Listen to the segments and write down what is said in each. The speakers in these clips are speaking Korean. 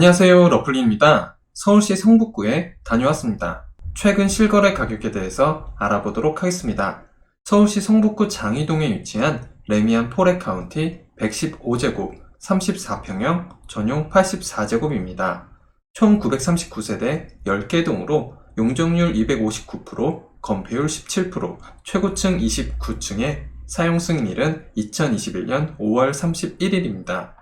안녕하세요, 러플리입니다. 서울시 성북구에 다녀왔습니다. 최근 실거래 가격에 대해서 알아보도록 하겠습니다. 서울시 성북구 장이동에 위치한 레미안 포레카운티 115제곱 34평형 전용 84제곱입니다. 총 939세대 10개 동으로 용적률 259%, 건폐율 17%, 최고층 29층에 사용 승인일은 2021년 5월 31일입니다.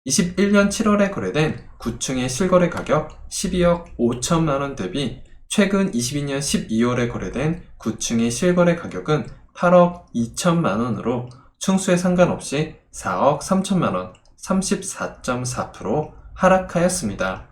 21년 7월에 거래된 9층의 실거래 가격 12억 5천만원 대비 최근 22년 12월에 거래된 9층의 실거래 가격은 8억 2천만원으로 층수에 상관없이 4억 3천만원 34.4% 하락하였습니다.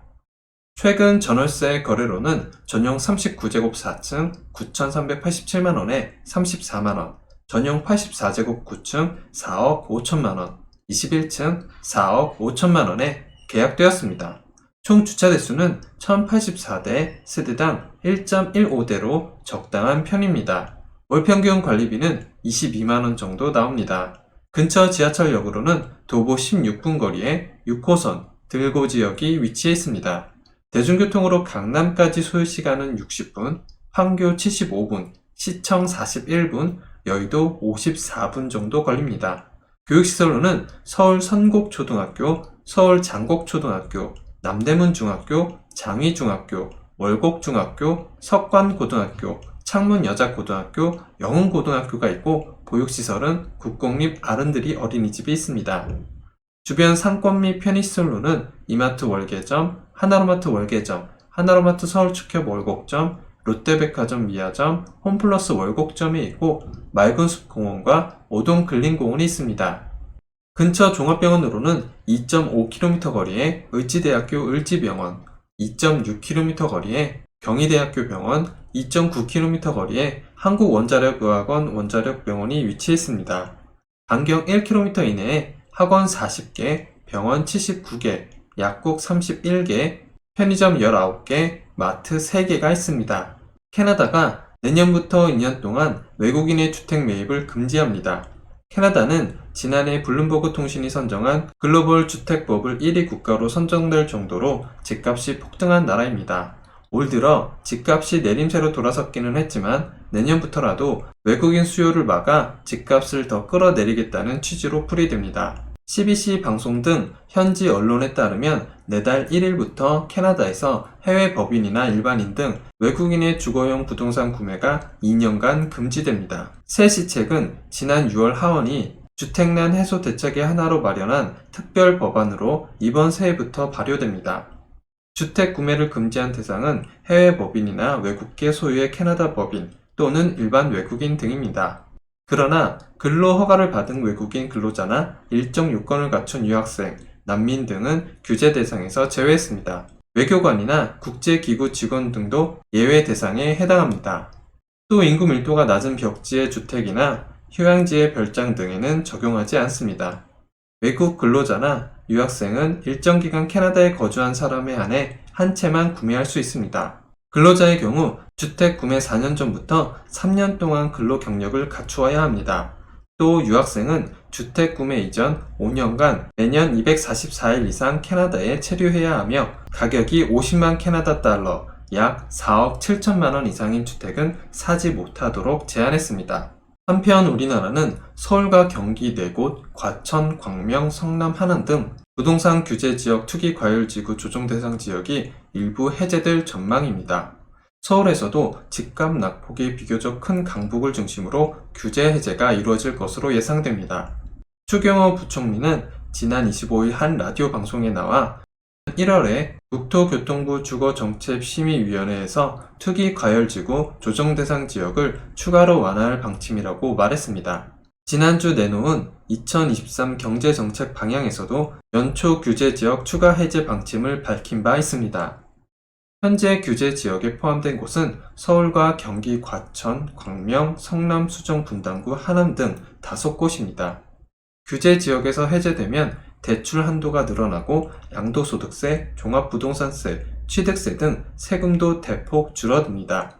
최근 전월세 거래로는 전용 39제곱 4층 9,387만원에 34만원, 전용 84제곱 9층 4억 5천만원, 21층 4억 5천만원에 계약되었습니다. 총 주차 대수는 1084대, 세대당 1.15대로 적당한 편입니다. 월 평균 관리비는 22만원 정도 나옵니다. 근처 지하철역으로는 도보 16분 거리에 6호선 들고지역이 위치해 있습니다. 대중교통으로 강남까지 소요시간은 60분, 황교 75분, 시청 41분, 여의도 54분 정도 걸립니다. 교육시설로는 서울 선곡초등학교, 서울 장곡초등학교, 남대문중학교, 장위중학교, 월곡중학교, 석관고등학교, 창문여자고등학교, 영흥고등학교가 있고 보육시설은 국공립 아른드리 어린이집이 있습니다. 주변 상권 및 편의시설로는 이마트 월계점, 하나로마트 월계점, 하나로마트 서울축협 월곡점, 롯데백화점 미아점, 홈플러스 월곡점이 있고 맑은숲공원과 오동근린공원이 있습니다. 근처 종합병원으로는 2.5km 거리에 을지대학교 을지병원, 2.6km 거리에 경희대학교 병원, 2.9km 거리에 한국원자력의학원 원자력병원이 위치해 있습니다. 반경 1km 이내에 학원 40개, 병원 79개, 약국 31개, 편의점 19개, 마트 3개가 있습니다. 캐나다가 내년부터 2년 동안 외국인의 주택 매입을 금지합니다. 캐나다는 지난해 블룸버그 통신이 선정한 글로벌 주택버블 1위 국가로 선정될 정도로 집값이 폭등한 나라입니다. 올 들어 집값이 내림세로 돌아섰기는 했지만 내년부터라도 외국인 수요를 막아 집값을 더 끌어내리겠다는 취지로 풀이됩니다. CBC 방송 등 현지 언론에 따르면 내달 1일부터 캐나다에서 해외 법인이나 일반인 등 외국인의 주거용 부동산 구매가 2년간 금지됩니다. 새 시책은 지난 6월 하원이 주택난 해소 대책의 하나로 마련한 특별 법안으로 이번 새해부터 발효됩니다. 주택 구매를 금지한 대상은 해외 법인이나 외국계 소유의 캐나다 법인 또는 일반 외국인 등입니다. 그러나 근로 허가를 받은 외국인 근로자나 일정 요건을 갖춘 유학생, 난민 등은 규제 대상에서 제외했습니다. 외교관이나 국제기구 직원 등도 예외 대상에 해당합니다. 또 인구 밀도가 낮은 벽지의 주택이나 휴양지의 별장 등에는 적용하지 않습니다. 외국 근로자나 유학생은 일정 기간 캐나다에 거주한 사람에 한해 한 채만 구매할 수 있습니다. 근로자의 경우 주택 구매 4년 전부터 3년 동안 근로 경력을 갖추어야 합니다. 또 유학생은 주택 구매 이전 5년간 매년 244일 이상 캐나다에 체류해야 하며 가격이 50만 캐나다 달러, 약 4억 7천만 원 이상인 주택은 사지 못하도록 제한했습니다. 한편 우리나라는 서울과 경기 4곳, 과천, 광명, 성남, 하남 등 부동산 규제지역 투기과열지구 조정대상 지역이 일부 해제될 전망입니다. 서울에서도 집값 낙폭이 비교적 큰 강북을 중심으로 규제 해제가 이루어질 것으로 예상됩니다. 추경호 부총리는 지난 25일 한 라디오 방송에 나와 1월에 국토교통부 주거정책심의위원회에서 투기과열지구 조정대상 지역을 추가로 완화할 방침이라고 말했습니다. 지난주 내놓은 2023 경제정책 방향에서도 연초 규제지역 추가 해제 방침을 밝힌 바 있습니다. 현재 규제 지역에 포함된 곳은 서울과 경기 과천, 광명, 성남, 수정, 분당구, 하남 등 5곳입니다. 규제 지역에서 해제되면 대출 한도가 늘어나고 양도소득세, 종합부동산세, 취득세 등 세금도 대폭 줄어듭니다.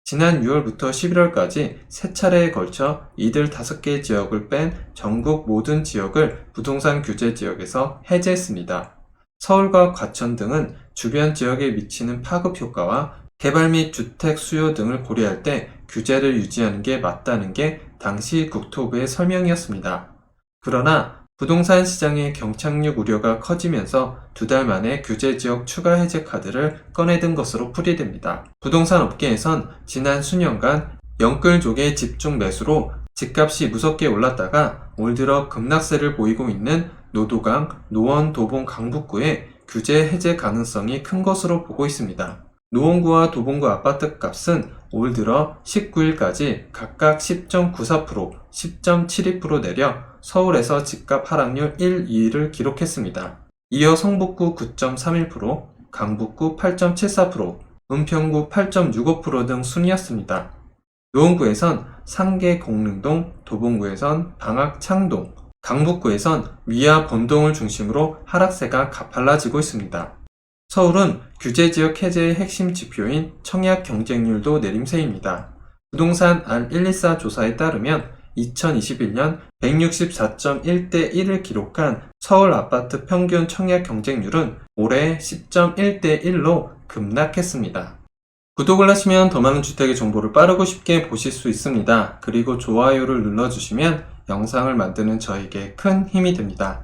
지난 6월부터 11월까지 3차례에 걸쳐 이들 5개 지역을 뺀 전국 모든 지역을 부동산 규제 지역에서 해제했습니다. 서울과 과천 등은 주변 지역에 미치는 파급 효과와 개발 및 주택 수요 등을 고려할 때 규제를 유지하는 게 맞다는 게 당시 국토부의 설명이었습니다. 그러나 부동산 시장의 경착륙 우려가 커지면서 2달 만에 규제 지역 추가 해제 카드를 꺼내든 것으로 풀이됩니다. 부동산 업계에선 지난 수년간 영끌족의 집중 매수로 집값이 무섭게 올랐다가 올 들어 급락세를 보이고 있는 노도강, 노원, 도봉, 강북구의 규제 해제 가능성이 큰 것으로 보고 있습니다. 노원구와 도봉구 아파트 값은 올 들어 19일까지 각각 10.94%, 10.72% 내려 서울에서 집값 하락률 1, 2위를 기록했습니다. 이어 성북구 9.31%, 강북구 8.74%, 은평구 8.65% 등 순이었습니다. 노원구에선 상계 공릉동, 도봉구에선 방학 창동, 강북구에선 위아 본동을 중심으로 하락세가 가팔라지고 있습니다. 서울은 규제지역 해제의 핵심 지표인 청약 경쟁률도 내림세입니다. 부동산 R114 조사에 따르면 2021년 164.1대 1을 기록한 서울 아파트 평균 청약 경쟁률은 올해 10.1대 1로 급락했습니다. 구독을 하시면 더 많은 주택의 정보를 빠르고 쉽게 보실 수 있습니다. 그리고 좋아요를 눌러주시면 영상을 만드는 저에게 큰 힘이 됩니다.